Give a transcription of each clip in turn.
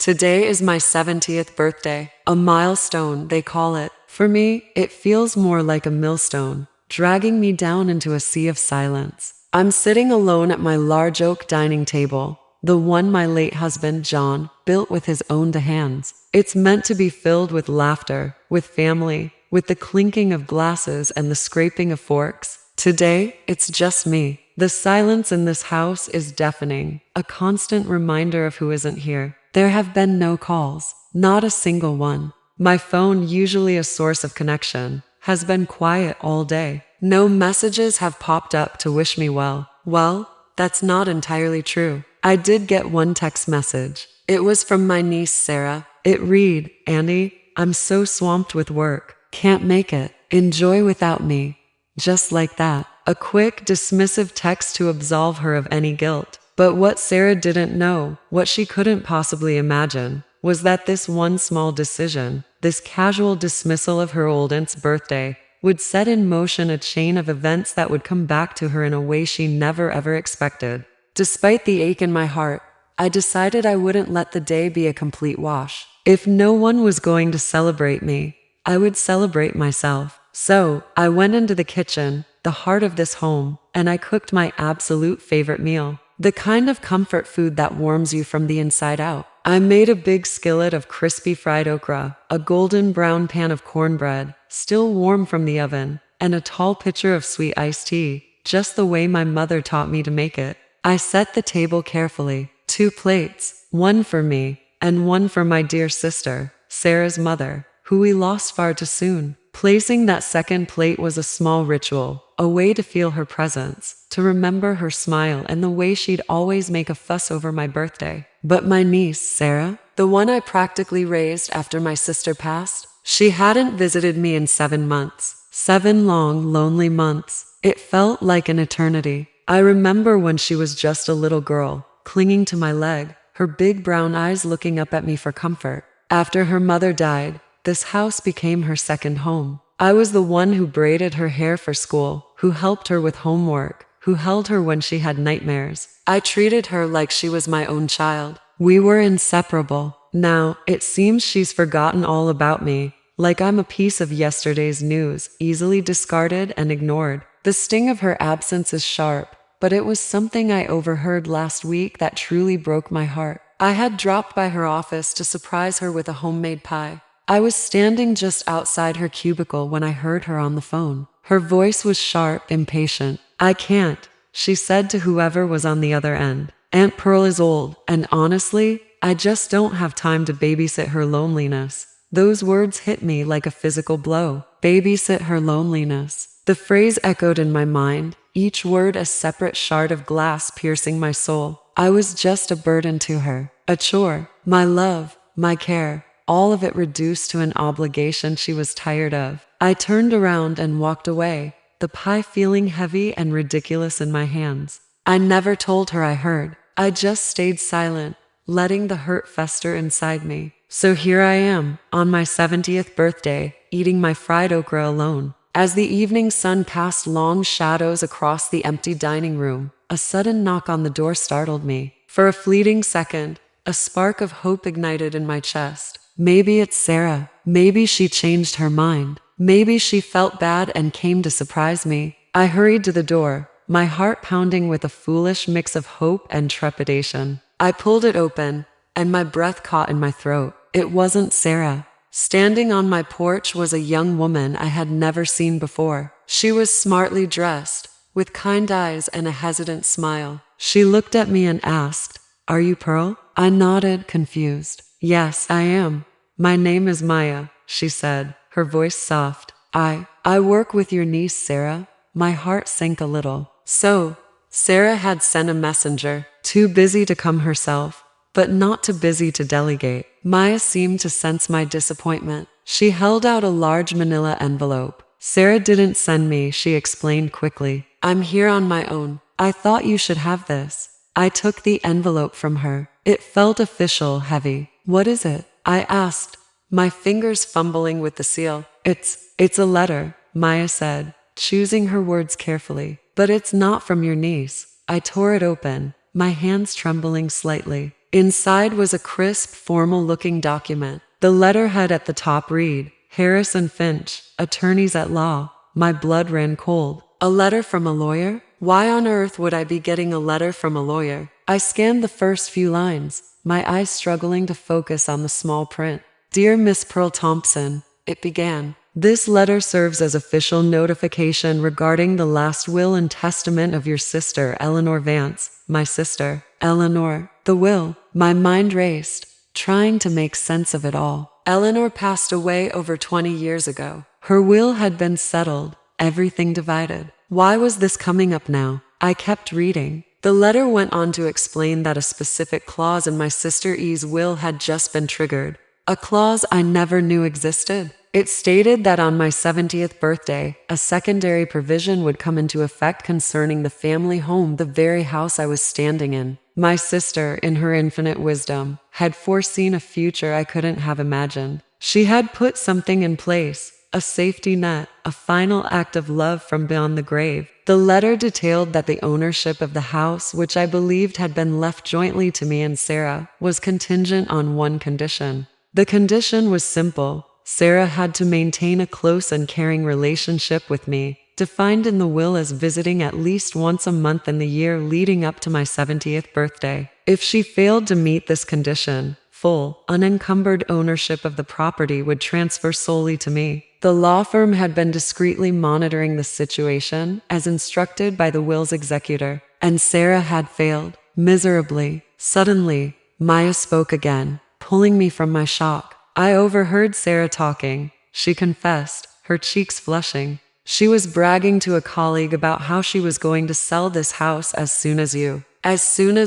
Today is my 70th birthday. A milestone, they call it. For me, it feels more like a millstone, dragging me down into a sea of silence. I'm sitting alone at my large oak dining table, the one my late husband, John, built with his own hands. It's meant to be filled with laughter, with family, with the clinking of glasses and the scraping of forks. Today, it's just me. The silence in this house is deafening, a constant reminder of who isn't here. There have been no calls, not a single one. My phone, usually a source of connection, has been quiet all day. No messages have popped up to wish me well. Well, that's not entirely true. I did get one text message. It was from my niece, Sarah. It read, "Auntie, I'm so swamped with work. Can't make it. Enjoy without me." Just like that. A quick, dismissive text to absolve her of any guilt. But what Sarah didn't know, what she couldn't possibly imagine, was that this one small decision, this casual dismissal of her old aunt's birthday, would set in motion a chain of events that would come back to her in a way she never ever expected. Despite the ache in my heart, I decided I wouldn't let the day be a complete wash. If no one was going to celebrate me, I would celebrate myself. So, I went into the kitchen, the heart of this home, and I cooked my absolute favorite meal. The kind of comfort food that warms you from the inside out. I made a big skillet of crispy fried okra, a golden brown pan of cornbread, still warm from the oven, and a tall pitcher of sweet iced tea, just the way my mother taught me to make it. I set the table carefully. 2 plates, one for me, and one for my dear sister, Sarah's mother, who we lost far too soon. Placing that second plate was a small ritual, a way to feel her presence, to remember her smile and the way she'd always make a fuss over my birthday. But my niece, Sarah, the one I practically raised after my sister passed, she hadn't visited me in 7 months. 7 long, lonely months. It felt like an eternity. I remember when she was just a little girl, clinging to my leg, her big brown eyes looking up at me for comfort. After her mother died, this house became her second home. I was the one who braided her hair for school, who helped her with homework, who held her when she had nightmares. I treated her like she was my own child. We were inseparable. Now, it seems she's forgotten all about me, like I'm a piece of yesterday's news, easily discarded and ignored. The sting of her absence is sharp, but it was something I overheard last week that truly broke my heart. I had dropped by her office to surprise her with a homemade pie. I was standing just outside her cubicle when I heard her on the phone. Her voice was sharp, impatient. "I can't," she said to whoever was on the other end. "Aunt Pearl is old, and honestly, I just don't have time to babysit her loneliness." Those words hit me like a physical blow. Babysit her loneliness. The phrase echoed in my mind, each word a separate shard of glass piercing my soul. I was just a burden to her. A chore. My love, my care. All of it reduced to an obligation she was tired of. I turned around and walked away, the pie feeling heavy and ridiculous in my hands. I never told her I heard. I just stayed silent, letting the hurt fester inside me. So here I am, on my 70th birthday, eating my fried okra alone. As the evening sun cast long shadows across the empty dining room, a sudden knock on the door startled me. For a fleeting second, a spark of hope ignited in my chest. Maybe it's Sarah. Maybe she changed her mind. Maybe she felt bad and came to surprise me. I hurried to the door, my heart pounding with a foolish mix of hope and trepidation. I pulled it open, and my breath caught in my throat. It wasn't Sarah. Standing on my porch was a young woman I had never seen before. She was smartly dressed, with kind eyes and a hesitant smile. She looked at me and asked, "Are you Pearl?" I nodded, confused. "Yes, I am. My name is Maya," she said, her voice soft. I work with your niece, Sarah." My heart sank a little. So, Sarah had sent a messenger, too busy to come herself, but not too busy to delegate. Maya seemed to sense my disappointment. She held out a large manila envelope. "Sarah didn't send me," she explained quickly. "I'm here on my own. I thought you should have this." I took the envelope from her. It felt official, heavy. "What is it?" I asked, my fingers fumbling with the seal. It's a letter," Maya said, choosing her words carefully. "But it's not from your niece." I tore it open, my hands trembling slightly. Inside was a crisp, formal-looking document. The letterhead at the top read, Harris and Finch, attorneys at law. My blood ran cold. A letter from a lawyer? Why on earth would I be getting a letter from a lawyer? I scanned the first few lines, my eyes struggling to focus on the small print. Dear Miss Pearl Thompson, it began. This letter serves as official notification regarding the last will and testament of your sister, Eleanor Vance. My sister, Eleanor. The will. My mind raced, trying to make sense of it all. Eleanor passed away over 20 years ago. Her will had been settled, everything divided. Why was this coming up now? I kept reading. The letter went on to explain that a specific clause in my sister E's will had just been triggered. A clause I never knew existed. It stated that on my 70th birthday, a secondary provision would come into effect concerning the family home, the very house I was standing in. My sister, in her infinite wisdom, had foreseen a future I couldn't have imagined. She had put something in place, a safety net, a final act of love from beyond the grave. The letter detailed that the ownership of the house, which I believed had been left jointly to me and Sarah, was contingent on one condition. The condition was simple. Sarah had to maintain a close and caring relationship with me, defined in the will as visiting at least once a month in the year leading up to my 70th birthday. If she failed to meet this condition, full, unencumbered ownership of the property would transfer solely to me. The law firm had been discreetly monitoring the situation, as instructed by the will's executor, and Sarah had failed, miserably. Suddenly, Maya spoke again, pulling me from my shock. I overheard Sarah talking. She confessed, her cheeks flushing. She was bragging to a colleague about how she was going to sell this house as soon as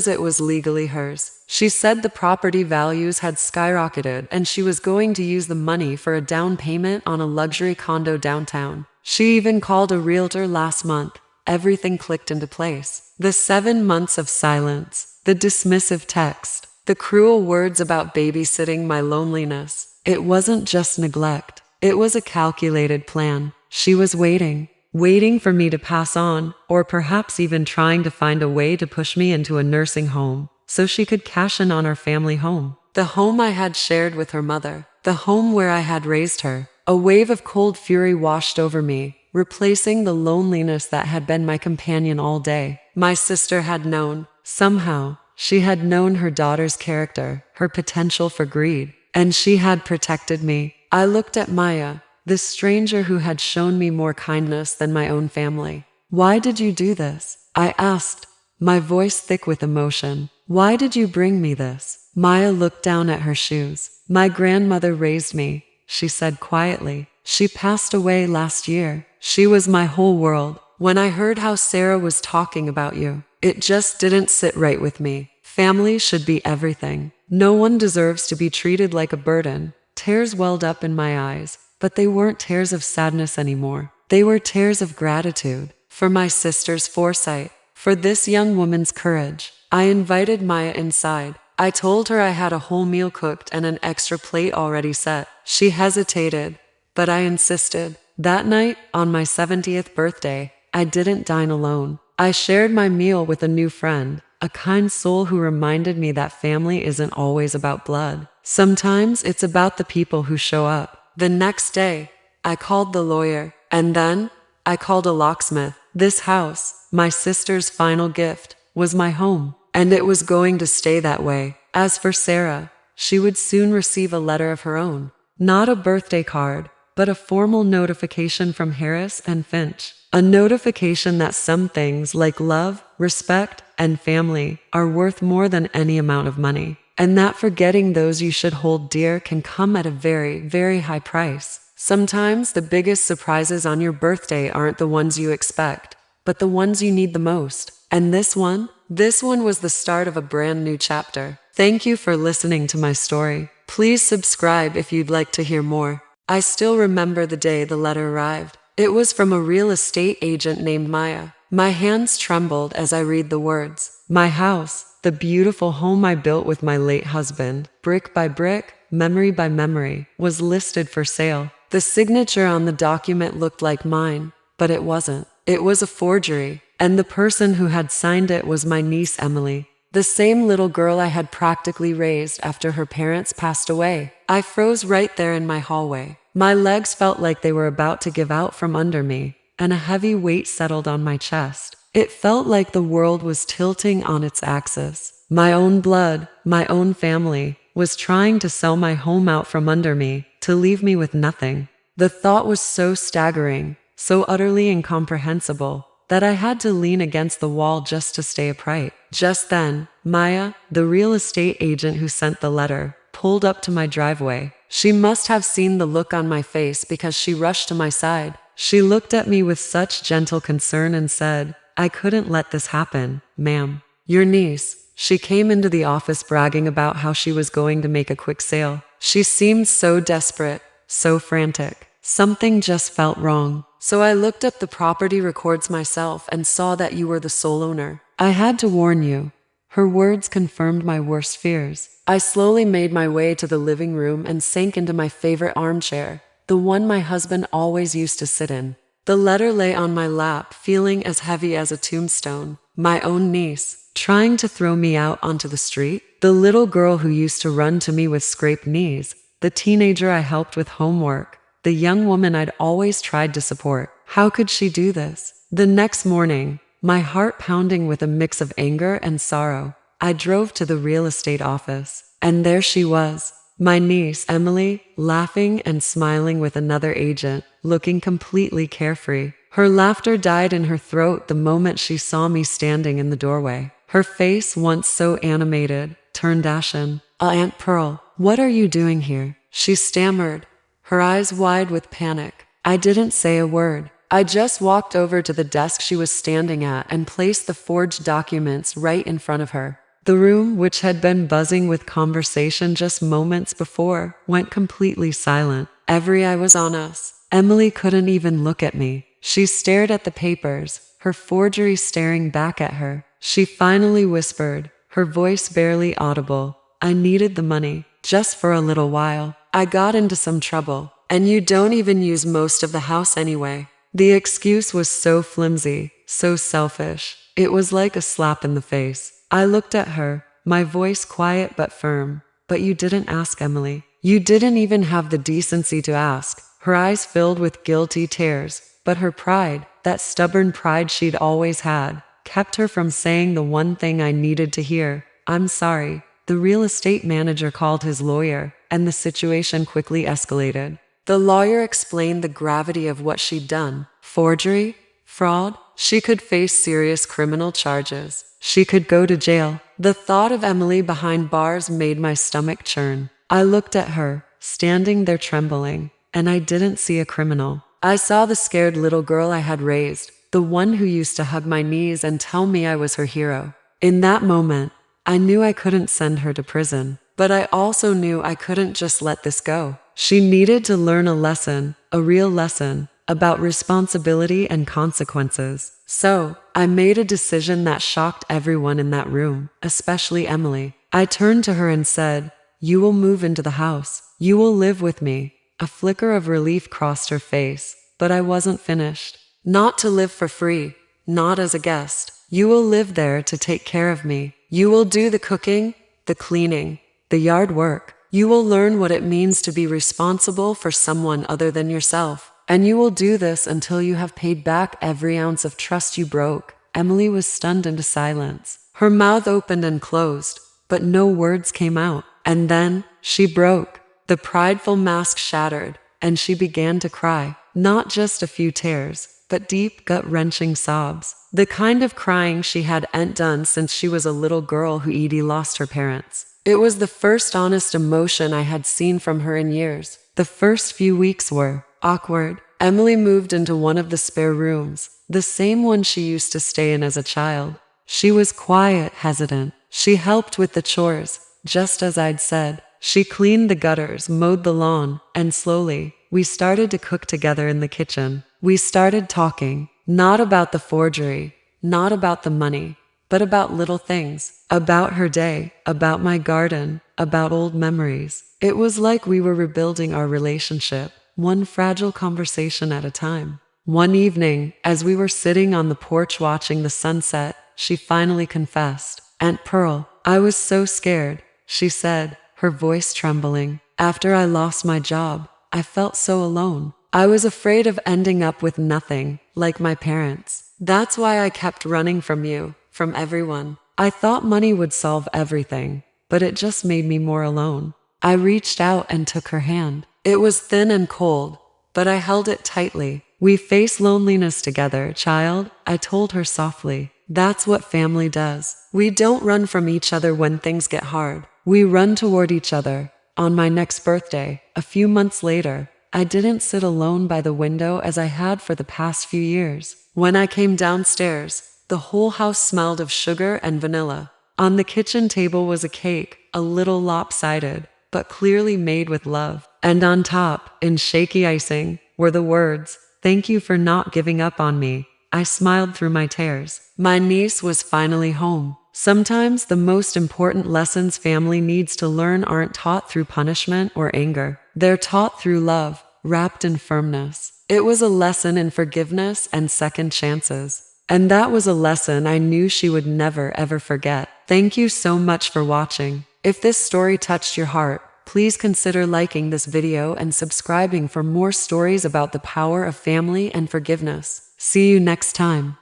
it was legally hers. She said the property values had skyrocketed and she was going to use the money for a down payment on a luxury condo downtown. She even called a realtor last month. Everything clicked into place. The 7 months of silence, the dismissive text, the cruel words about babysitting my loneliness. It wasn't just neglect. It was a calculated plan. She was waiting for me to pass on, or perhaps even trying to find a way to push me into a nursing home, so she could cash in on our family home. The home I had shared with her mother. The home where I had raised her. A wave of cold fury washed over me, replacing the loneliness that had been my companion all day. My sister had known, somehow. She had known her daughter's character, her potential for greed, and she had protected me. I looked at Maya, this stranger who had shown me more kindness than my own family. Why did you do this? I asked, my voice thick with emotion. Why did you bring me this? Maya looked down at her shoes. My grandmother raised me, she said quietly. She passed away last year. She was my whole world. When I heard how Sarah was talking about you, it just didn't sit right with me. Family should be everything. No one deserves to be treated like a burden. Tears welled up in my eyes, but they weren't tears of sadness anymore. They were tears of gratitude for my sister's foresight, for this young woman's courage. I invited Maya inside. I told her I had a whole meal cooked and an extra plate already set. She hesitated, but I insisted. That night, on my 70th birthday, I didn't dine alone. I shared my meal with a new friend, a kind soul who reminded me that family isn't always about blood. Sometimes it's about the people who show up. The next day, I called the lawyer, and then I called a locksmith. This house, my sister's final gift, was my home, and it was going to stay that way. As for Sarah, she would soon receive a letter of her own. Not a birthday card, but a formal notification from Harris and Finch. A notification that some things like love, respect, and family are worth more than any amount of money, and that forgetting those you should hold dear can come at a very, very high price. Sometimes the biggest surprises on your birthday aren't the ones you expect, but the ones you need the most. And this one was the start of a brand new chapter. Thank you for listening to my story. Please subscribe if you'd like to hear more. I still remember the day the letter arrived. It was from a real estate agent named Maya. My hands trembled as I read the words. My house, the beautiful home I built with my late husband, brick by brick, memory by memory, was listed for sale. The signature on the document looked like mine, but it wasn't. It was a forgery, and the person who had signed it was my niece Emily. The same little girl I had practically raised after her parents passed away. I froze right there in my hallway. My legs felt like they were about to give out from under me, and a heavy weight settled on my chest. It felt like the world was tilting on its axis. My own blood, my own family, was trying to sell my home out from under me, to leave me with nothing. The thought was so staggering, so utterly incomprehensible, that I had to lean against the wall just to stay upright. Just then, Maya, the real estate agent who sent the letter, pulled up to my driveway. She must have seen the look on my face because she rushed to my side. She looked at me with such gentle concern and said, "I couldn't let this happen, ma'am. Your niece." She came into the office bragging about how she was going to make a quick sale. She seemed so desperate, so frantic. Something just felt wrong. So I looked up the property records myself and saw that you were the sole owner. I had to warn you. Her words confirmed my worst fears. I slowly made my way to the living room and sank into my favorite armchair, the one my husband always used to sit in. The letter lay on my lap, feeling as heavy as a tombstone. My own niece, trying to throw me out onto the street. The little girl who used to run to me with scraped knees. The teenager I helped with homework. The young woman I'd always tried to support. How could she do this? The next morning, my heart pounding with a mix of anger and sorrow, I drove to the real estate office. And there she was, my niece, Emily, laughing and smiling with another agent, looking completely carefree. Her laughter died in her throat the moment she saw me standing in the doorway. Her face, once so animated, turned ashen. "Aunt Pearl, what are you doing here?" she stammered, her eyes wide with panic. I didn't say a word. I just walked over to the desk she was standing at and placed the forged documents right in front of her. The room, which had been buzzing with conversation just moments before, went completely silent. Every eye was on us. Emily couldn't even look at me. She stared at the papers, her forgery staring back at her. She finally whispered, her voice barely audible, "I needed the money, just for a little while. I got into some trouble, and you don't even use most of the house anyway." The excuse was so flimsy, so selfish. It was like a slap in the face. I looked at her, my voice quiet but firm. "But you didn't ask, Emily. You didn't even have the decency to ask." Her eyes filled with guilty tears, but her pride, that stubborn pride she'd always had, kept her from saying the one thing I needed to hear. "I'm sorry." The real estate manager called his lawyer, and the situation quickly escalated. The lawyer explained the gravity of what she'd done. Forgery? Fraud? She could face serious criminal charges. She could go to jail. The thought of Emily behind bars made my stomach churn. I looked at her, standing there trembling, and I didn't see a criminal. I saw the scared little girl I had raised, the one who used to hug my knees and tell me I was her hero. In that moment, I knew I couldn't send her to prison, but I also knew I couldn't just let this go. She needed to learn a lesson, a real lesson, about responsibility and consequences. So, I made a decision that shocked everyone in that room, especially Emily. I turned to her and said, "You will move into the house. You will live with me." A flicker of relief crossed her face, but I wasn't finished. "Not to live for free, not as a guest. You will live there to take care of me. You will do the cooking, the cleaning, the yard work. You will learn what it means to be responsible for someone other than yourself. And you will do this until you have paid back every ounce of trust you broke." Emily was stunned into silence. Her mouth opened and closed, but no words came out. And then, she broke. The prideful mask shattered, and she began to cry. Not just a few tears, but deep, gut-wrenching sobs. The kind of crying she hadn't done since she was a little girl who Edie lost her parents. It was the first honest emotion I had seen from her in years. The first few weeks were awkward. Emily moved into one of the spare rooms, the same one she used to stay in as a child. She was quiet, hesitant. She helped with the chores, just as I'd said. She cleaned the gutters, mowed the lawn, and slowly, we started to cook together in the kitchen. We started talking, not about the forgery, not about the money, but about little things, about her day, about my garden, about old memories. It was like we were rebuilding our relationship, one fragile conversation at a time. One evening, as we were sitting on the porch watching the sunset, she finally confessed. Aunt Pearl, I was so scared, she said, her voice trembling. After I lost my job, I felt so alone. I was afraid of ending up with nothing, like my parents. That's why I kept running from you, from everyone. I thought money would solve everything, but it just made me more alone. I reached out and took her hand. It was thin and cold, but I held it tightly. We face loneliness together, child, I told her softly. That's what family does. We don't run from each other when things get hard. We run toward each other. On my next birthday, a few months later, I didn't sit alone by the window as I had for the past few years. When I came downstairs, the whole house smelled of sugar and vanilla. On the kitchen table was a cake, a little lopsided, but clearly made with love. And on top, in shaky icing, were the words, "Thank you for not giving up on me." I smiled through my tears. My niece was finally home. Sometimes the most important lessons family needs to learn aren't taught through punishment or anger. They're taught through love, wrapped in firmness. It was a lesson in forgiveness and second chances. And that was a lesson I knew she would never ever forget. Thank you so much for watching. If this story touched your heart, please consider liking this video and subscribing for more stories about the power of family and forgiveness. See you next time.